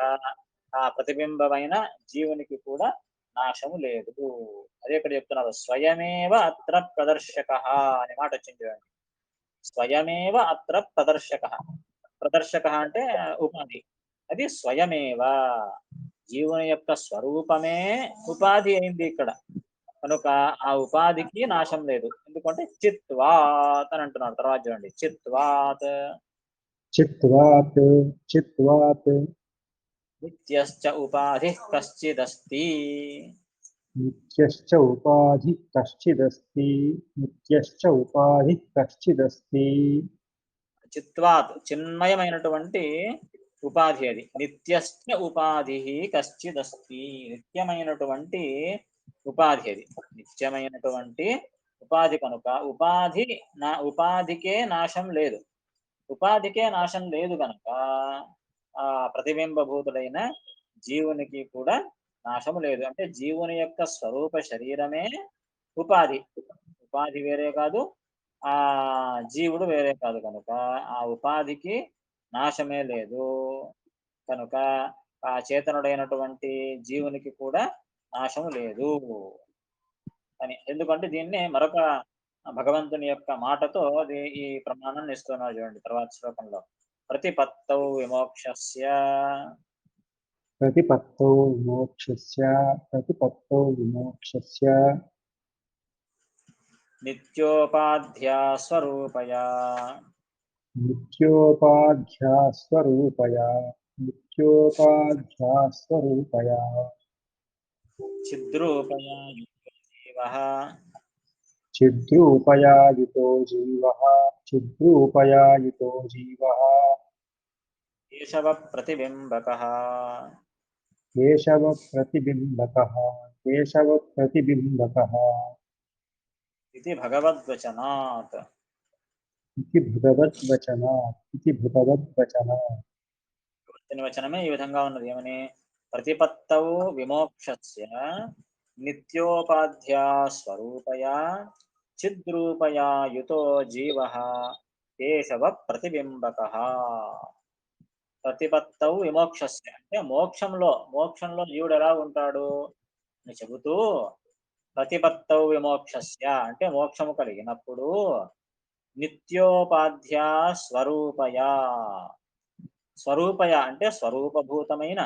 ఆ ప్రతిబింబమైన జీవునికి కూడా నాశము లేదు. అదే ఇక్కడ చెప్తున్నారు. స్వయమేవ అత్ర ప్రదర్శకః అనే మాట వచ్చింది చూడండి. స్వయమేవ అత్ర ప్రదర్శకః. ప్రదర్శకః అంటే ఉపాధి. అది స్వయమేవ. జీవుని యొక్క స్వరూపమే ఉపాధి అయింది ఇక్కడ. కనుక ఆ ఉపాధికి నాశం లేదు. ఎందుకంటే చిత్వాత్ అని అంటున్నాడు. తర్వాత చూడండి. చిత్వాత్ చిత్వాత్ చిత్వాత్ నిత్యశ్చ ఉపాధిః కశ్చిదస్తి. నిత్యశ్చ ఉపాధిః కశ్చిదస్తి నిత్యశ్చ ఉపాధిః కశ్చిదస్తి చిత్వాత్ చిన్మయమైనటువంటి ఉపాధి అది. నిత్యశ్చ ఉపాధి కశ్చిదస్తి. నిత్యమైనటువంటి ఉపాధి అది. నిత్యమైనటువంటి ఉపాధి కనుక ఉపాధికే నాశం లేదు. ఉపాధికే నాశం లేదు గనక ఆ ప్రతిబింబభూతుడైన జీవునికి కూడా నాశము లేదు. అంటే జీవుని యొక్క స్వరూప శరీరమే ఉపాధి. ఉపాధి వేరే కాదు. ఆ జీవుడు వేరే కాదు కనుక ఆ ఉపాధికి నాశమే లేదు. కనుక ఆ చేతనుడైనటువంటి జీవునికి కూడా నాశము లేదు అని. ఎందుకంటే దీన్నే మరొక భగవంతుని యొక్క మాటతో ఈ ప్రమాణాన్ని ఇస్తున్నారు చూడండి తర్వాత శ్లోకంలో. ప్రతిపత్తౌ విమోక్షస్య ప్రతిపత్తౌ మోక్షస్య ప్రతిపత్తౌ విమోక్షస్య నిత్యోపాధ్యా స్వరూపయా నిత్యోపాధ్యాస్వరూపయా నిత్యోపాధ్యాస్వరూపయా చిద్రూపయా జీవః చిద్రూపయాయుతో జీవః చిద్రూపయాయుతో జీవः కేశవ ప్రతిబింబకః. కేశవ ప్రతిబింబకः కేశవ ప్రతిబింబకः ఇది భగవద్వచనాత్. इति भगवद्वचनात् इति भगवद्वचनात् భగవంతుని వచనమే ఈ విధంగా ఉన్నది. ఏమని? ప్రతిపత్తౌ విమోక్షస్య నిత్యోపాధ్యా స్వరూపయా చిద్రూపయా యుతో జీవః కేశవ ప్రతిబింబకః. ప్రతిపత్తౌ విమోక్షస్య అంటే మోక్షంలో జీవుడు ఎలా ఉంటాడు అని చెబుతూ ప్రతిపత్తౌ విమోక్షస్య అంటే మోక్షము కలిగినప్పుడు నిత్యోపాధ్యా స్వరూపయా. స్వరూపయ అంటే స్వరూపభూతమైన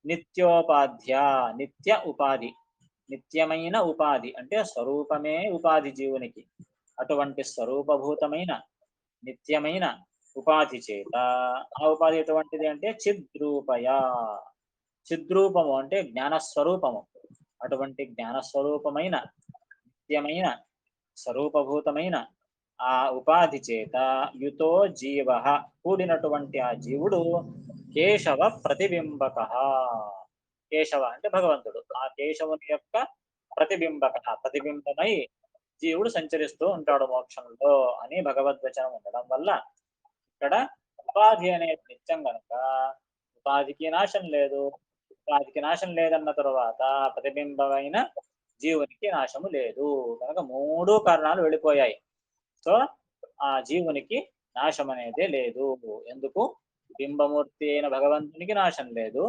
నిత్యోపాధ్య నిత్య ఉపాధి. నిత్యమైన ఉపాధి అంటే స్వరూపమే ఉపాధి జీవునికి. అటువంటి స్వరూపభూతమైన నిత్యమైన ఉపాధి చేత ఆ ఉపాధి ఎటువంటిది అంటే చిద్రూపయ. చిద్రూపము అంటే జ్ఞానస్వరూపము. అటువంటి జ్ఞానస్వరూపమైన నిత్యమైన స్వరూపభూతమైన ఆ ఉపాధి చేత యుతో జీవ కూడినటువంటి ఆ జీవుడు కేశవ ప్రతిబింబక. కేశవ అంటే భగవంతుడు. ఆ కేశవుని యొక్క ప్రతిబింబమై జీవుడు సంచరిస్తూ ఉంటాడు మోక్షంలో అని భగవద్వచనం ఉండడం వల్ల ఇక్కడ ఉపాధి అనేది నిత్యం గనక ఉపాధికి నాశం లేదు. ఉపాధికి నాశం లేదన్న తరువాత ప్రతిబింబమైన జీవునికి నాశము లేదు. కనుక మూడు కారణాలు వెళ్ళిపోయాయి. సో ఆ జీవునికి నాశం అనేదే లేదు. ఎందుకు? బింబమూర్తి అయిన భగవంతునికి నాశం లేదు.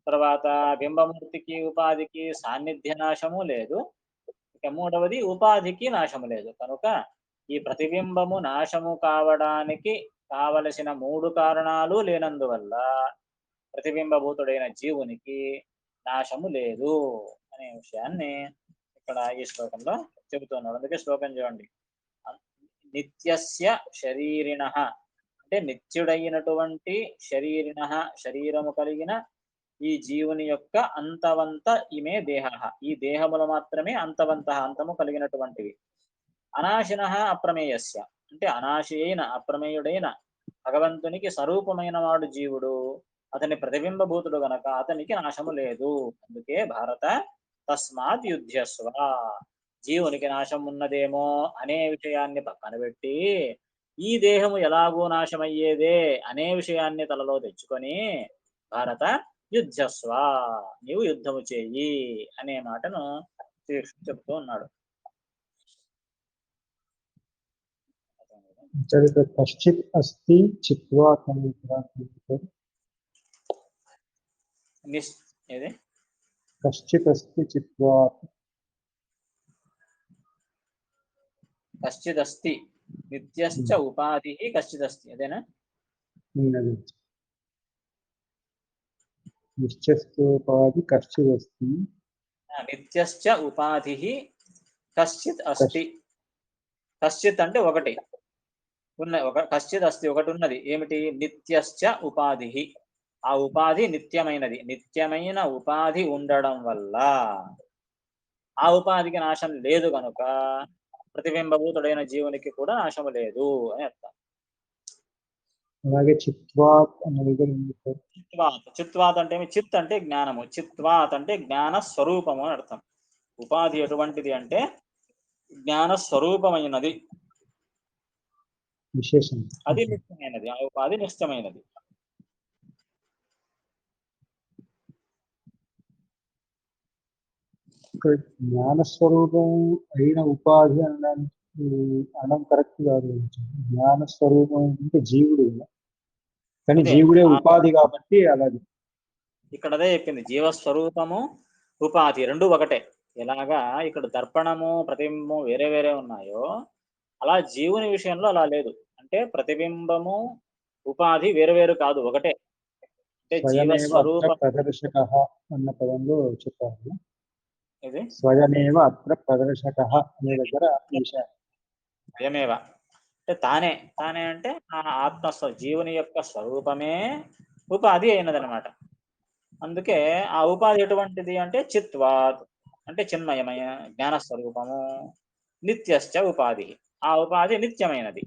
తర్వాత బింబమూర్తికి ఉపాధికి సాన్నిధ్య నాశము లేదు. ఇక మూడవది ఉపాధికి నాశము లేదు. కనుక ఈ ప్రతిబింబము నాశము కావడానికి కావలసిన 3 కారణాలు లేనందువల్ల ప్రతిబింబభూతుడైన జీవునికి నాశము లేదు అనే విషయాన్ని ఇక్కడ ఈ శ్లోకంలో చెబుతున్నాడు. అందుకే శ్లోకం చూడండి. నిత్యస్య శరీరిణః అంటే నిత్యుడైనటువంటి శరీరిణః శరీరము కలిగిన ఈ జీవుని యొక్క అంతవంత ఇమే దేహ ఈ దేహములు మాత్రమే అంతవంత అంతము కలిగినటువంటివి. అనాశినః అప్రమేయస్య అంటే అనాశి అయిన అప్రమేయుడైన భగవంతునికి స్వరూపమైన వాడు జీవుడు. అతని ప్రతిబింబభూతుడు గనక అతనికి నాశము లేదు. అందుకే భారత తస్మాత్ యుధ్యస్వ జీవునికి నాశం ఉన్నదేమో అనే విషయాన్ని పక్కన పెట్టి ఈ దేహము ఎలాగో నాశమయ్యేదే అనే విషయాన్ని తలలో తెచ్చుకొని భారత యుద్ధస్వ నీవు యుద్ధము చేయి అనే మాటను శ్రీకృష్ణుడు చెప్తూ ఉన్నాడు. చరిత కశ్చిత్ అస్తి చిత్వా ఏది కశ్చిత్ అస్తి చిత్వా కశ్చిదస్తి నిత్యశ్చ ఉపాధి కశ్చిదస్తి అదేనా? నిశ్చస్తోపాధి కశ్చిదస్తి నిత్యశ్చ ఉపాధి కశ్చిత్ అస్తి. కశ్చిత్ అంటే ఒకటి కశ్చిత్ అస్తి ఒకటి ఉన్నది. ఏమిటి? నిత్యశ్చ ఉపాధి. ఆ ఉపాధి నిత్యమైనది. నిత్యమైన ఉపాధి ఉండడం వల్ల ఆ ఉపాధికి నాశం లేదు కనుక ప్రతిబింబభూతుడైన జీవునికి కూడా నాశము లేదు అని అర్థం. అలాగే చిత్వాత్ చిత్వాత్ అంటే చిత్ అంటే జ్ఞానము. చిత్వాత్ అంటే జ్ఞాన స్వరూపము అని అర్థం. ఉపాధి ఎటువంటిది అంటే జ్ఞాన స్వరూపమైనది, విశేషం అది నిత్యమైనది. ఆ ఉపాధి నిత్యమైనది. జ్ఞానస్వరూపం అయిన ఉపాధి అనడం కరెక్ట్ కాదు. జ్ఞానస్వరూపం అంటే జీవుడు, కానీ జీవుడే ఉపాధి కాబట్టి అలాగే ఇక్కడ అదే చెప్పింది. జీవస్వరూపము ఉపాధి రెండు ఒకటే. ఎలాగా ఇక్కడ దర్పణము ప్రతిబింబము వేరే వేరే ఉన్నాయో అలా జీవుని విషయంలో అలా లేదు. అంటే ప్రతిబింబము ఉపాధి వేరు వేరు కాదు, ఒకటే. అంటే జీవస్వరూప ప్రదర్శక అన్న పదంలో చెప్పారు. ఇది స్వయమేవ అత్ర ప్రదర్శక అనే దగ్గర స్వయమేవ అంటే తానే అంటే ఆ ఆత్మ జీవుని యొక్క స్వరూపమే ఉపాధి అయినదనమాట. అందుకే ఆ ఉపాధి ఎటువంటిది అంటే చిత్వాత్ అంటే చిన్మయమయ జ్ఞానస్వరూపము. నిత్యశ్చ ఉపాధి ఆ ఉపాధి నిత్యమైనది.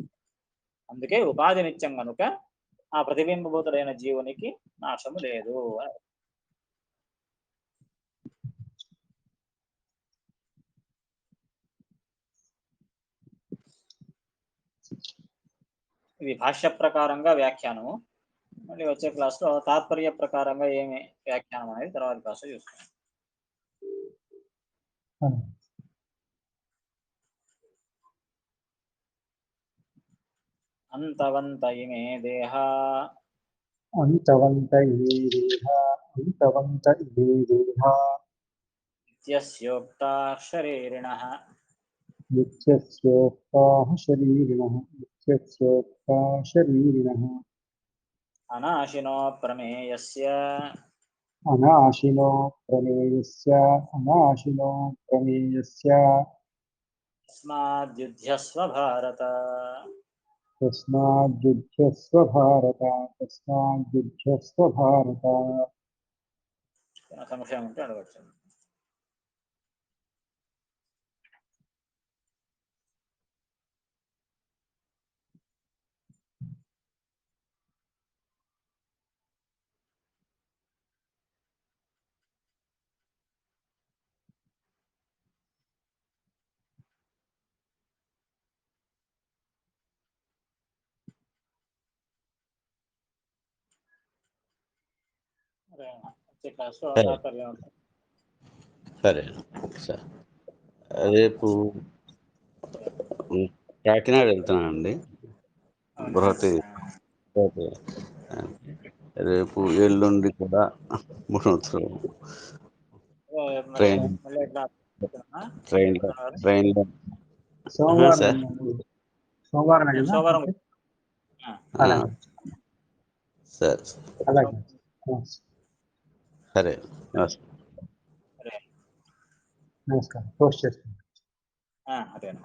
అందుకే ఉపాధి నిత్యం కనుక ఆ ప్రతిబింబభూతుడైన జీవునికి నాశము లేదు. ఇది భాష్య ప్రకారంగా వ్యాఖ్యానము. మళ్ళీ వచ్చే క్లాస్లో తాత్పర్య ప్రకారంగా ఏమి వ్యాఖ్యానం అనేది తర్వాత క్లాస్లో చూస్తాం. అంతవంత ఇమే దేహ నిత్యస్యోక్తా శరీరిణః అనాశినో ప్రమేయస్య తస్మాద్యుధ్యస్వ భారత. సంశయం ఉంటే అడగచ్చు. సరే సార్, రేపు కాకినాడ వెళ్తున్నానండి. బృహతి రేపు ఎల్లుండి కూడా మూడవుతారు. మరి ట్రైన్ మళ్ళీ ఎట్లా ట్రైన్లో గారు? ట్రైన్లో సోమవారం సార్ సోమవారం కదా సోమవారం ఆ, అలాగే సార్ అలాగే సరే నమస్కారం. సరే నమస్కారం పోస్ట్ చేస్తాను. అదేనా